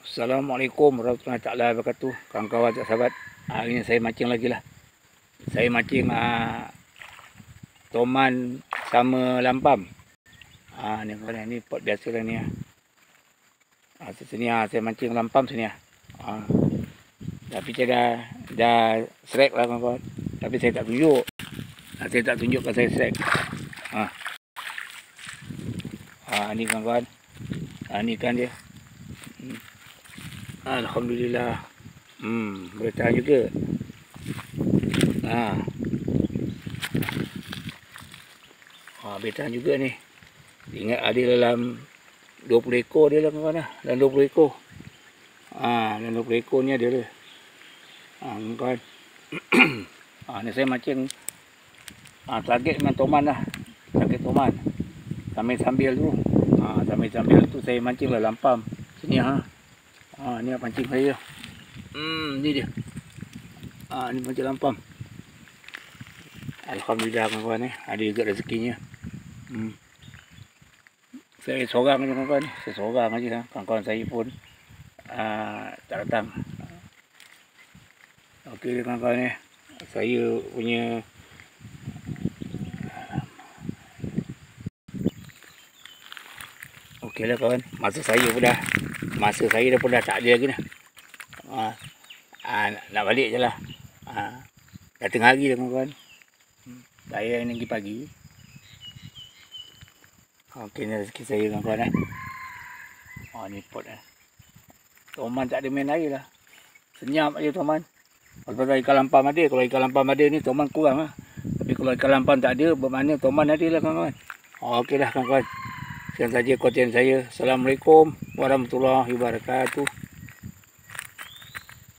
Assalamualaikum warahmatullahi taala wabarakatuh. Kawan-kawan sahabat, hari ini saya mancing lagi lah. Saya mancing toman sama lampam. Ni kawan, ni pot biasa lah ni. Sini saya mancing lampam sini. Tapi saya dah strike lah kawan-kawan. Tapi saya tak tunjuk. Saya tak tunjukkan saya strike. Ni kawan-kawan. Ni kan dia. Alhamdulillah. Boleh tahan juga. Boleh tahan juga ni. Ingat ada dalam 20 ekor dia lah kawan-kawan. Dalam 20 ekor. Dalam 20 ekor ni ada lah. Kawan. Ni saya mancing target dengan toman lah. Target toman. Sambil-sambil tu. Sambil-sambil tu saya mancing lah lampam. Sini ni pancing saya. Ni dia. Ni pancing lampam. Alhamdulillah kawan-kawan ada juga rezekinya. Saya seorang je kawan-kawan. Saya seorang aja. Kawan-kawan saya pun tak datang. Okey kawan-kawan saya punya okey lah kawan. Masa saya pun dah tak ada lagi dah. Nak balik je lah. Dah tengah hari dah kawan-kawan. Saya ni pergi pagi. Okey ni rezeki saya kawan-kawan ni pot toman tak ada main air lah. Senyap je toman. Kalau ikan lampam ada. Kalau ikan lampam ada ni toman kurang lah. Tapi kalau ikan lampam tak ada, bermakna toman ada lah kawan-kawan. Okey dah kawan-kawan. Sekian saja konten saya. Assalamualaikum warahmatullahi wabarakatuh.